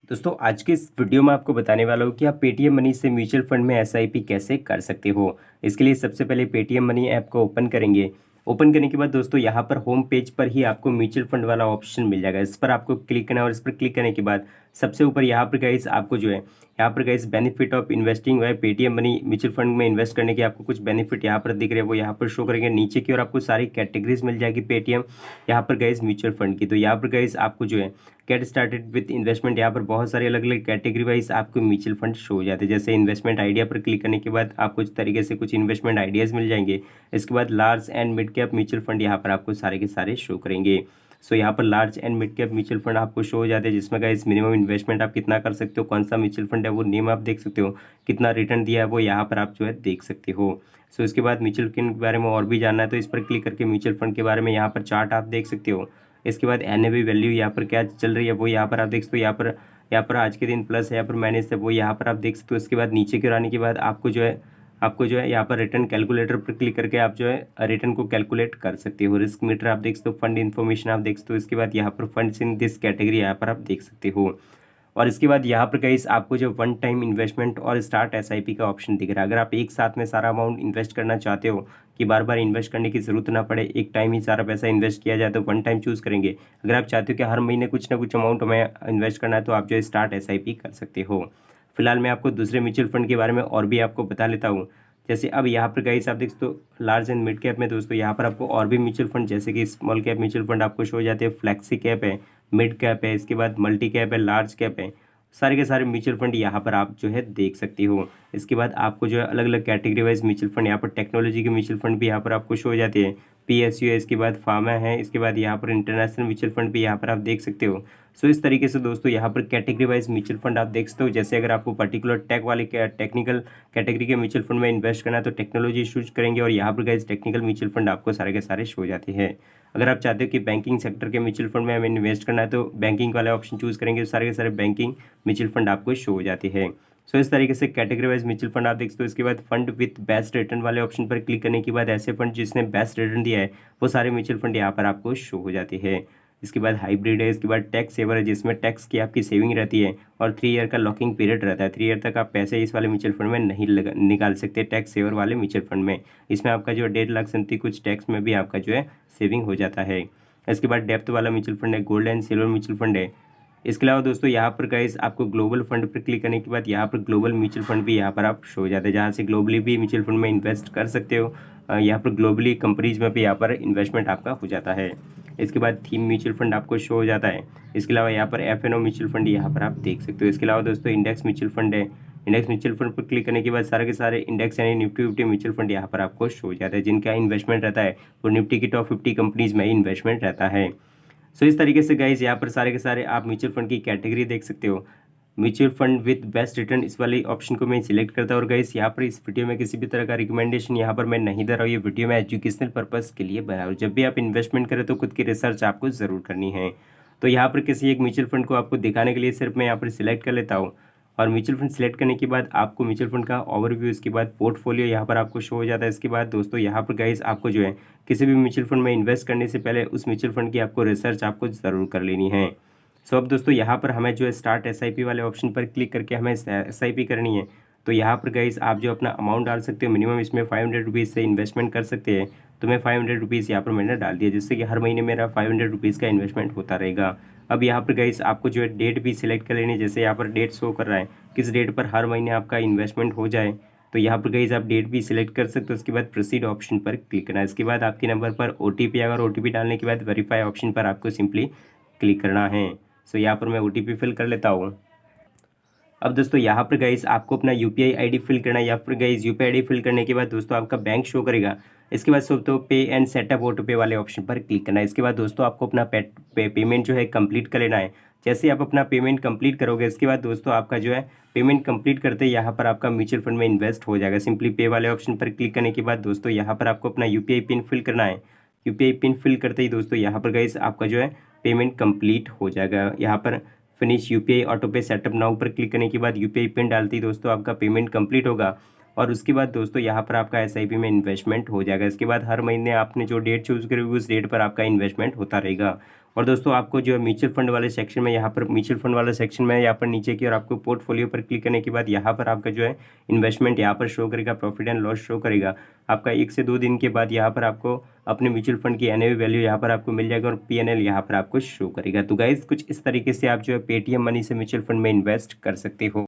दोस्तों आज के इस वीडियो में आपको बताने वाला हूँ कि आप पेटीएम मनी से म्यूचुअल फंड में एसआईपी कैसे कर सकते हो। इसके लिए सबसे पहले पेटीएम मनी ऐप को ओपन करेंगे। ओपन करने के बाद दोस्तों यहाँ पर होम पेज पर ही आपको म्यूचुअल फंड वाला ऑप्शन मिल जाएगा। इस पर आपको क्लिक करना है और इस पर क्लिक करने के बाद सबसे ऊपर यहाँ पर गाइस आपको जो है यहाँ पर गाइस बेनिफिट ऑफ इन्वेस्टिंग है पेटीएम मनी म्यूचुअल फंड में इन्वेस्ट करने के आपको कुछ बेनिफिट यहाँ पर दिख रहे हैं, वो यहाँ पर शो करेंगे। नीचे की ओर आपको सारी कैटेगरीज मिल जाएगी पेटीएम यहाँ पर गाइस म्यूचुअल फंड की। तो यहाँ पर गाइस आपको जो है गेट स्टार्टेड विथ इन्वेस्टमेंट, यहाँ पर बहुत सारे अलग अलग कैटेगरी वाइज आपको म्यूचुअल फंड शो हो जाते हैं। जैसे इन्वेस्टमेंट आइडिया पर क्लिक करने के बाद आपको इस तरीके से कुछ इन्वेस्टमेंट आइडियाज़ मिल जाएंगे। इसके बाद large and mid cap mutual fund यहाँ पर आपको सारे के सारे शो करेंगे। सो यहाँ पर large and mid cap mutual fund आपको शो हो जाते हैं, जिसमें गाइस मिनिमम इन्वेस्टमेंट आप कितना कर सकते हो, कौन सा म्यूचुअल फंड है वो नेम आप देख सकते हो, कितना रिटर्न दिया है वो यहाँ पर आप जो है देख सकते हो। सो इसके बाद म्यूचुअल फंड के बारे में और भी जानना है तो इस पर क्लिक करके म्यूचुअल फंड के बारे में यहाँ पर चार्ट आप देख सकते हो। इसके बाद एनएवी वैल्यू यहाँ पर क्या चल रही है वो यहाँ पर आप देख सकते हो। यहाँ पर आज के दिन प्लस है, यहाँ पर माइनस है वो यहाँ पर आप देख सकते हो। इसके बाद नीचे की ओर आने के बाद आपको जो है यहाँ पर रिटर्न कैलकुलेटर पर क्लिक करके आप जो है रिटर्न को कैलकुलेट कर सकते हो। रिस्क मीटर आप देख सकते हो, फंड इन्फॉर्मेशन आप देख सकते हो। इसके बाद यहाँ पर फंड्स इन दिस कैटेगरी यहाँ पर आप देख सकते हो। और इसके बाद यहाँ पर गाइस आपको जो वन टाइम इन्वेस्टमेंट और स्टार्ट एसआईपी का ऑप्शन दिख रहा है। अगर आप एक साथ में सारा अमाउंट इन्वेस्ट करना चाहते हो कि बार बार इन्वेस्ट करने की जरूरत ना पड़े, एक टाइम ही सारा पैसा इन्वेस्ट किया जाए, तो वन टाइम चूज करेंगे। अगर आप चाहते हो कि हर महीने कुछ ना कुछ अमाउंट हमें इन्वेस्ट करना है तो आप जो है स्टार्ट एसआईपी कर सकते हो। फिलहाल मैं आपको दूसरे म्यूचुअल फंड के बारे में और भी आपको बता लेता हूँ। जैसे अब यहाँ पर गाइस आप देख सकते हो लार्ज एंड मिड कैप में दोस्तों यहाँ पर आपको और भी म्यूचुअल फंड जैसे कि स्मॉल कैप म्यूचुअल फंड आपको शो हो जाते हैं, फ्लैक्सी कैप है, मिड कैप है, इसके बाद मल्टी कैप है, लार्ज कैप है। सारे के सारे म्यूचुअल फंड यहाँ पर आप जो है देख सकते हो। इसके बाद आपको जो है अलग अलग कैटेगरी वाइज म्यूचुअल फंड यहाँ पर टेक्नोलॉजी के म्यूचुअल फंड भी यहाँ पर आपको शो हो जाते हैं, पीएसयू है, इसके बाद फार्मा है, इसके बाद यहाँ पर इंटरनेशनल म्यूचुअल फंड भी यहाँ पर आप देख सकते हो। सो इस तरीके से दोस्तों यहाँ पर कैटेगरी वाइज म्यूचुअल फंड आप देख सकते हो। जैसे अगर आपको पर्टिकुलर टेक्निकल कैटेगरी के म्यूचुअल फंड में इन्वेस्ट करना है तो टेक्नोलॉजी चूज करेंगे और यहाँ पर गाइस टेक्निकल म्यूचुअल फंड आपको सारे के सारे शो हो जाते हैं। अगर आप चाहते हो कि बैंकिंग सेक्टर के म्यूचुअल फंड में हमें इन्वेस्ट करना है तो बैंकिंग वाला ऑप्शन चूज करेंगे तो सारे के सारे बैंकिंग म्यूचुअल फंड आपको शो हो जाती है। सो इस तरीके से कैटेगरी वाइज म्यूचुअल फंड आप देख सकते हो। इसके बाद फंड विथ बेस्ट रिटर्न वाले ऑप्शन पर क्लिक करने के बाद ऐसे फंड जिसने बेस्ट रिटर्न दिया है वो सारे म्यूचुअल फंड यहाँ पर आपको शो हो जाते हैं। इसके बाद हाइब्रिड है, इसके बाद टैक्स सेवर है जिसमें टैक्स की आपकी सेविंग रहती है और 3 ईयर का लॉकिंग पीरियड रहता है। 3 ईयर तक आप पैसे इस वाले म्यूचुअल फंड में नहीं निकाल सकते टैक्स सेवर वाले म्यूचुअल फंड में। इसमें आपका जो 1.5 लाख कुछ टैक्स में भी आपका जो है सेविंग हो जाता है। इसके बाद डेप्थ वाला म्यूचुअल फंड है, gold and silver mutual fund है। इसके अलावा दोस्तों यहाँ पर गाइस आपको ग्लोबल फंड पर क्लिक करने के बाद यहाँ पर ग्लोबल म्यूचुअल फंड भी यहाँ पर आप शो हो जाते हैं, जहाँ से ग्लोबली भी म्यूचुअल फंड में इन्वेस्ट कर सकते हो। यहाँ पर ग्लोबली कंपनीज में भी यहाँ पर इन्वेस्टमेंट आपका हो जाता है। इसके बाद थीम म्यूचुअल फंड आपको शो हो जाता है। इसके अलावा यहाँ पर एफएनओ म्यूचुअल फंड यहाँ पर आप देख सकते हो। इसके अलावा दोस्तों इंडेक्स म्यूचुअल फंड है। इंडेक्स म्यूचुअल फंड पर क्लिक करने के बाद सारे के सारे इंडेक्स यानी निफ्टी म्यूचुअल फंड यहाँ पर आपको शो हो जाता है, जिनका इन्वेस्टमेंट रहता है वो निफ्टी की टॉप 50 कंपनीज में इन्वेस्टमेंट रहता है। सो इस तरीके से गाइज यहाँ पर सारे के सारे आप म्यूचुअल फंड की कैटेगरी देख सकते हो। Mutual fund with best return इस वाली ऑप्शन को मैं सिलेक्ट करता हूँ। और गाइस यहाँ पर इस वीडियो में किसी भी तरह का रिकमेंडेशन यहाँ पर मैं नहीं दे रहा हूँ, ये वीडियो मैं एजुकेशनल पर्पस के लिए बना रहा हूँ। जब भी आप इन्वेस्टमेंट करें तो खुद की रिसर्च आपको ज़रूर करनी है। तो यहाँ पर किसी एक म्यूचुअल फंड को आपको दिखाने के लिए सिर्फ मैं यहाँ पर सिलेक्ट कर लेता हूँ और म्यूचुअल फंड सिलेक्ट करने के बाद आपको म्यूचुअल फंड का ओवरव्यू, इसके बाद पोर्टफोलियो यहाँ पर आपको शो हो जाता है। इसके बाद दोस्तों यहाँ पर गाइस आपको जो है किसी भी म्यूचुअल फंड में इन्वेस्ट करने से पहले उस म्यूचुअल फंड की आपको रिसर्च आपको ज़रूर कर लेनी है। सो अब दोस्तों यहाँ पर हमें जो है स्टार्ट एसआईपी वाले ऑप्शन पर क्लिक करके हमें एसआईपी करनी है। तो यहाँ पर गाइस आप जो अपना अमाउंट डाल सकते हो, मिनिमम इसमें 500 रुपीज़ से इन्वेस्टमेंट कर सकते हैं। तो मैं 500 रुपीज़ यहाँ पर मैंने डाल दिया, जिससे कि हर महीने मेरा 500 रुपीज़ का इन्वेस्टमेंट होता रहेगा। अब यहाँ पर गाइस आपको जो है डेट भी सिलेक्ट कर लेनी है। जैसे यहाँ पर डेट शो कर रहा है किस डेट पर हर महीने आपका इन्वेस्टमेंट हो जाए, तो यहाँ पर गाइस आप डेट भी सिलेक्ट कर सकते हो। उसके बाद प्रोसीड ऑप्शन पर क्लिक करना है। इसके बाद आपके नंबर पर ओटीपी, अगर ओटीपी डालने के बाद वेरीफाई ऑप्शन पर आपको सिंपली क्लिक करना है। सो यहाँ पर मैं ओटीपी फिल कर लेता हूँ। अब दोस्तों यहाँ पर गाइस आपको अपना यूपीआई आईडी फिल करना है। यहाँ पर गाइस यूपीआई आईडी फिल करने के बाद दोस्तों आपका बैंक शो करेगा। इसके बाद तो पे एंड सेटअप ऑटो पे वाले ऑप्शन पर क्लिक करना है। इसके बाद दोस्तों आपको अपना पेमेंट जो है कंप्लीट कर लेना है। जैसे आप अपना पेमेंट कंप्लीट करोगे इसके बाद दोस्तों आपका जो है पेमेंट कंप्लीट करते ही यहाँ पर आपका म्यूचुअल फंड में इन्वेस्ट हो जाएगा। सिंपली पे वाले ऑप्शन पर क्लिक करने के बाद दोस्तों यहाँ पर आपको अपना यूपीआई पिन फिल करना है। यूपीआई पिन फिल करते ही दोस्तों यहाँ पर गाइस आपका जो है पेमेंट कंप्लीट हो जाएगा। यहाँ पर फिनिश यूपीआई ऑटो पे सेटअप नाउ पर क्लिक करने के बाद यूपीआई पिन डालते ही दोस्तों आपका पेमेंट कंप्लीट होगा और उसके बाद दोस्तों यहाँ पर आपका एसआईपी में इन्वेस्टमेंट हो जाएगा। इसके बाद हर महीने आपने जो डेट चूज़ करी होगी उस डेट पर आपका इन्वेस्टमेंट होता रहेगा। और दोस्तों आपको जो है म्यूचुअल फंड वाले सेक्शन में, यहाँ पर म्यूचुअल फंड वाले सेक्शन में यहाँ पर नीचे की और आपको पोर्टफोलियो पर क्लिक करने के बाद यहाँ पर आपका जो है इन्वेस्टमेंट यहाँ पर शो करेगा, प्रॉफिट एंड लॉस शो करेगा। आपका 1 से 2 दिन के बाद यहाँ पर आपको अपने म्यूचुअल फंड की एनएवी वैल्यू यहाँ पर आपको मिल जाएगा और पीएनएल यहाँ पर आपको शो करेगा। तो गाइस कुछ इस तरीके से आप जो है पेटीएम मनी से म्यूचुअल फंड में इन्वेस्ट कर सकते हो।